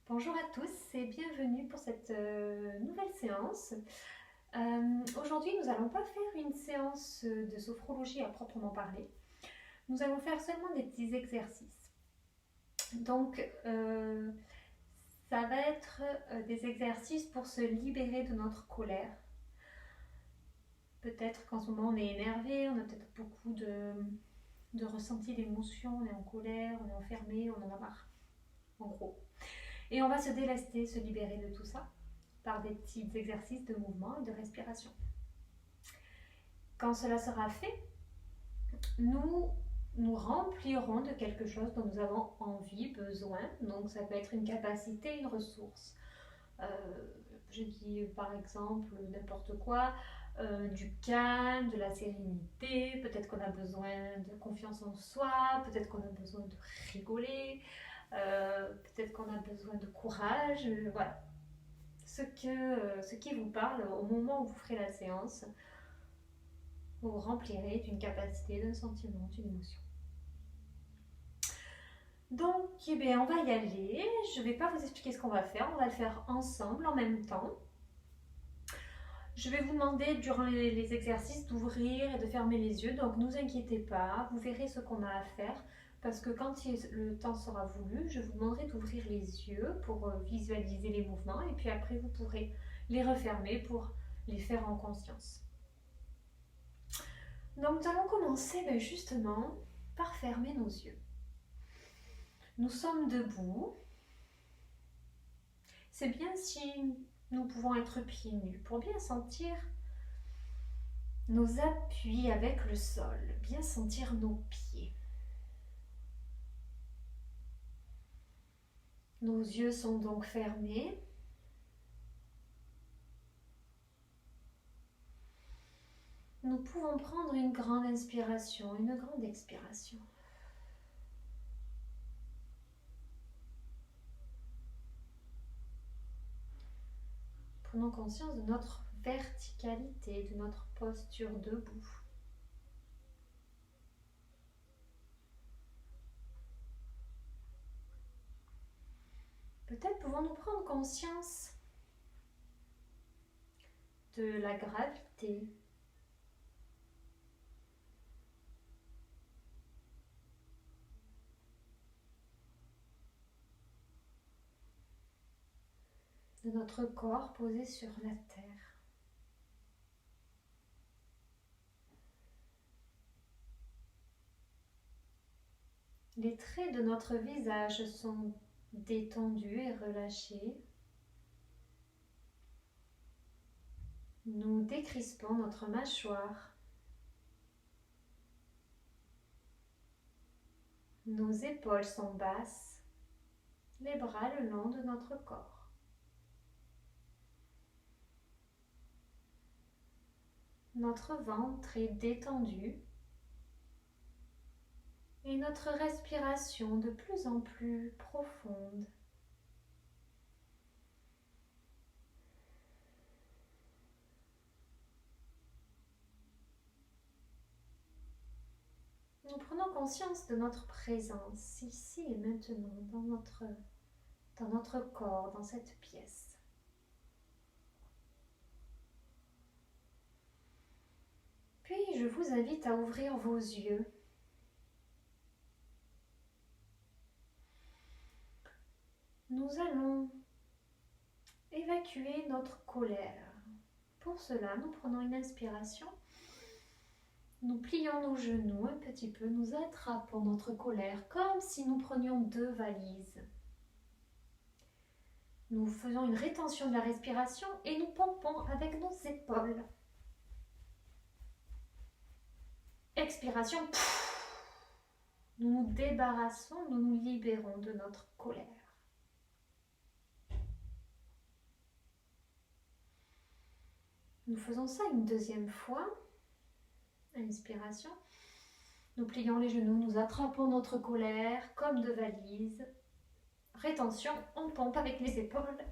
Bonjour à tous et bienvenue pour cette nouvelle séance. Aujourd'hui, nous n'allons pas faire une séance de sophrologie à proprement parler. Nous allons faire seulement des petits exercices. Donc, ça va être des exercices pour se libérer de notre colère. Peut-être qu'en ce moment on est énervé, on a peut-être beaucoup de ressentis d'émotions, on est en colère, on est enfermé, on en a marre, en gros. Et on va se délester, se libérer de tout ça par des petits exercices de mouvement et de respiration. Quand cela sera fait, nous nous remplirons de quelque chose dont nous avons envie, besoin. Donc ça peut être une capacité, une ressource. Euh, je dis par exemple n'importe quoi, du calme, de la sérénité, peut-être qu'on a besoin de confiance en soi, peut-être qu'on a besoin de rigoler, peut-être qu'on a besoin de courage, voilà. Ce qui vous parle au moment où vous ferez la séance, vous vous remplirez d'une capacité, d'un sentiment, d'une émotion. Donc, eh bien, on va y aller. Je ne vais pas vous expliquer ce qu'on va faire. On va le faire ensemble, en même temps. Je vais vous demander, durant les exercices, d'ouvrir et de fermer les yeux. Donc, ne vous inquiétez pas. Vous verrez ce qu'on a à faire. Parce que quand le temps sera voulu, je vous demanderai d'ouvrir les yeux pour visualiser les mouvements. Et puis après, vous pourrez les refermer pour les faire en conscience. Donc, nous allons commencer justement par fermer nos yeux. Nous sommes debout. C'est bien si nous pouvons être pieds nus pour bien sentir nos appuis avec le sol, bien sentir nos pieds. Nos yeux sont donc fermés. Nous pouvons prendre une grande inspiration, une grande expiration. Prenons conscience de notre verticalité, de notre posture debout. Peut-être pouvons-nous prendre conscience de la gravité, de notre corps posé sur la terre. Les traits de notre visage sont détendus et relâchés. Nous décrispons notre mâchoire. Nos épaules sont basses, les bras le long de notre corps. Notre ventre est détendu et notre respiration de plus en plus profonde. Nous prenons conscience de notre présence ici et maintenant dans notre corps, dans cette pièce. Puis je vous invite à ouvrir vos yeux. Nous allons évacuer notre colère. Pour cela, nous prenons une inspiration. Nous plions nos genoux un petit peu, nous attrapons notre colère comme si nous prenions 2 valises. Nous faisons une rétention de la respiration et nous pompons avec nos épaules. Expiration. Nous nous débarrassons, nous nous libérons de notre colère. Nous faisons ça une deuxième fois. Inspiration. Nous plions les genoux, nous attrapons notre colère comme 2 valises. Rétention, on pompe avec les épaules.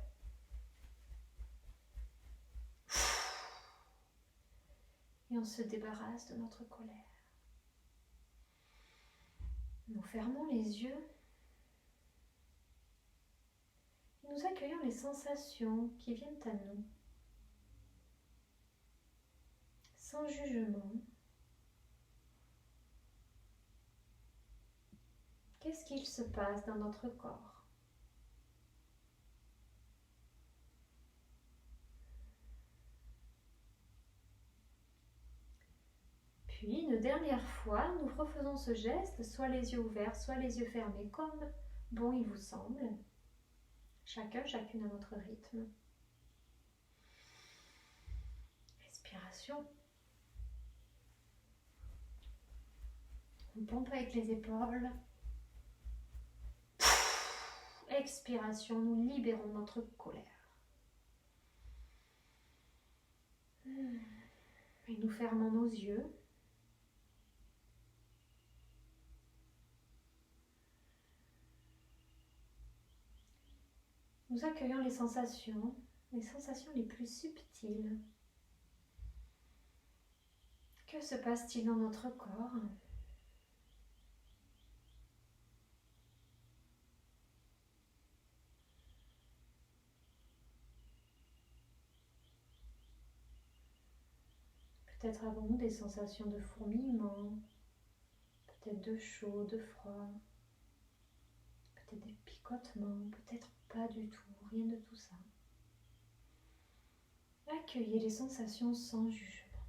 Et on se débarrasse de notre colère. Nous fermons les yeux. Nous accueillons les sensations qui viennent à nous, sans jugement. Qu'est-ce qu'il se passe dans notre corps? Puis, une dernière fois, nous refaisons ce geste, soit les yeux ouverts, soit les yeux fermés, comme bon il vous semble. Chacun, chacune à notre rythme. Respiration. On pompe avec les épaules. Expiration, nous libérons notre colère. Et nous fermons nos yeux. Nous accueillons les sensations les plus subtiles. Que se passe-t-il dans notre corps ? Peut-être avons-nous des sensations de fourmillement, peut-être de chaud, de froid, peut-être des picotements, peut-être pas du tout, rien de tout ça. Accueillez les sensations sans jugement.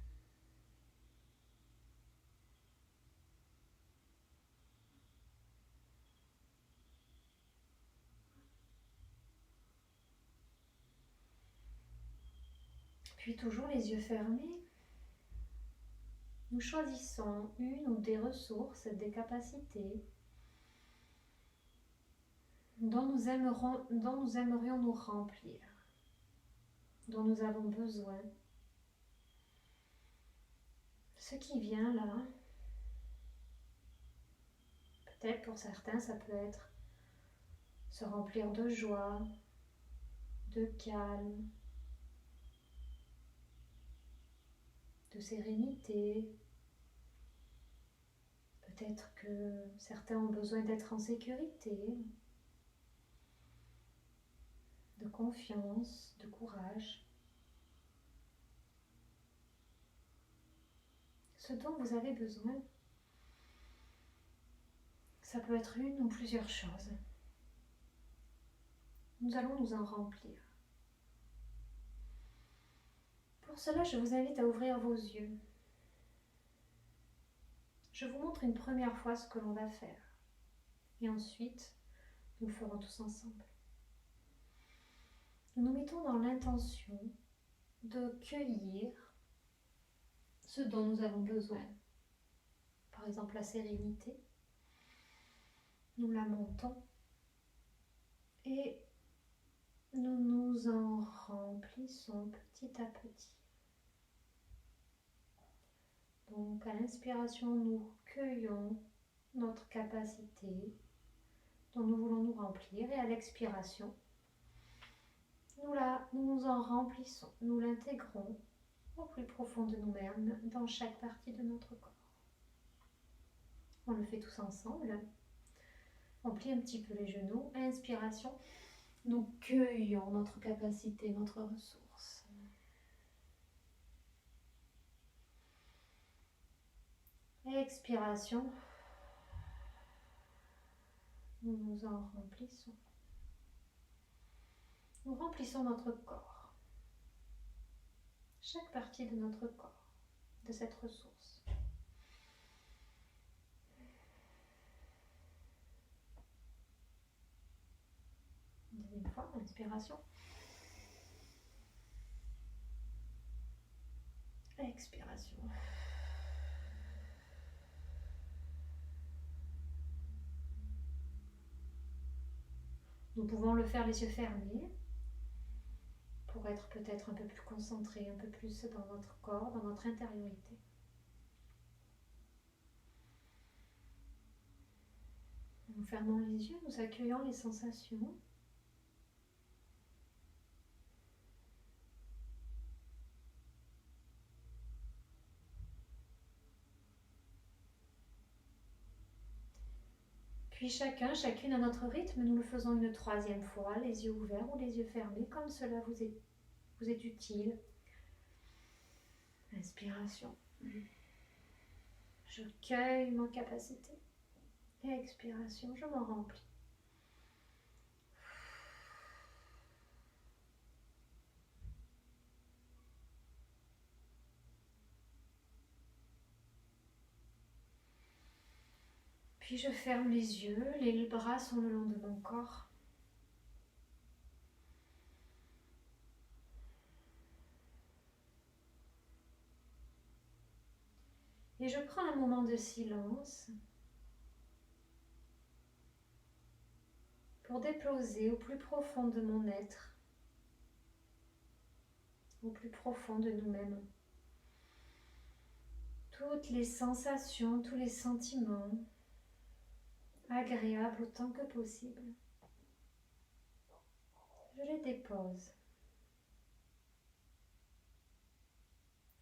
Puis toujours les yeux fermés, nous choisissons une ou des ressources, des capacités dont nous aimerions nous remplir, dont nous avons besoin. Ce qui vient là, peut-être pour certains ça peut être se remplir de joie, de calme, de sérénité. Peut-être que certains ont besoin d'être en sécurité, de confiance, de courage. Ce dont vous avez besoin, ça peut être une ou plusieurs choses. Nous allons nous en remplir. Pour cela, je vous invite à ouvrir vos yeux. Je vous montre une première fois ce que l'on va faire. Et ensuite, nous le ferons tous ensemble. Nous nous mettons dans l'intention de cueillir ce dont nous avons besoin. Par exemple, la sérénité. Nous la montons et nous nous en remplissons petit à petit. Donc à l'inspiration, nous cueillons notre capacité dont nous voulons nous remplir et à l'expiration, nous nous en remplissons, nous l'intégrons au plus profond de nous-mêmes dans chaque partie de notre corps. On le fait tous ensemble. On plie un petit peu les genoux. À l'inspiration, nous cueillons notre capacité, notre ressource. Expiration, nous nous en remplissons. Nous remplissons notre corps, chaque partie de notre corps, de cette ressource. Une deuxième fois, inspiration. Expiration. Nous pouvons le faire les yeux fermés pour être peut-être un peu plus concentré, un peu plus dans notre corps, dans notre intériorité. Nous fermons les yeux, nous accueillons les sensations. Puis chacune à notre rythme, nous le faisons une troisième fois, les yeux ouverts ou les yeux fermés, comme cela vous est utile. Inspiration. Je cueille ma capacité. Et expiration, je m'en remplis. Puis je ferme les yeux, les bras sont le long de mon corps. Et je prends un moment de silence pour déposer au plus profond de mon être, au plus profond de nous-mêmes, toutes les sensations, tous les sentiments agréables autant que possible. Je les dépose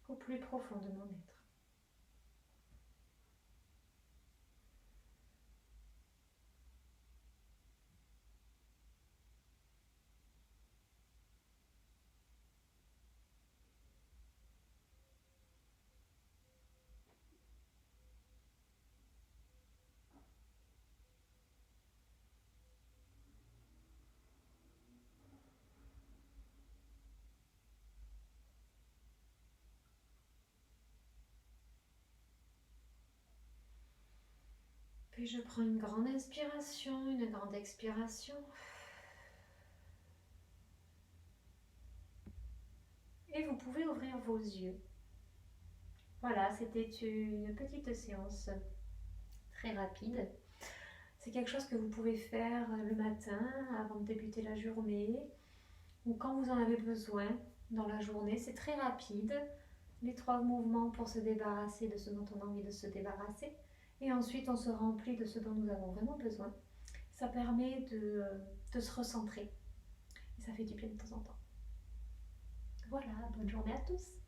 au plus profond de mon être. Puis je prends une grande inspiration, une grande expiration. Et vous pouvez ouvrir vos yeux. Voilà, c'était une petite séance très rapide. C'est quelque chose que vous pouvez faire le matin avant de débuter la journée ou quand vous en avez besoin dans la journée. C'est très rapide. Les 3 mouvements pour se débarrasser de ce dont on a envie de se débarrasser. Et ensuite, on se remplit de ce dont nous avons vraiment besoin. Ça permet de se recentrer. Et ça fait du bien de temps en temps. Voilà, bonne journée à tous.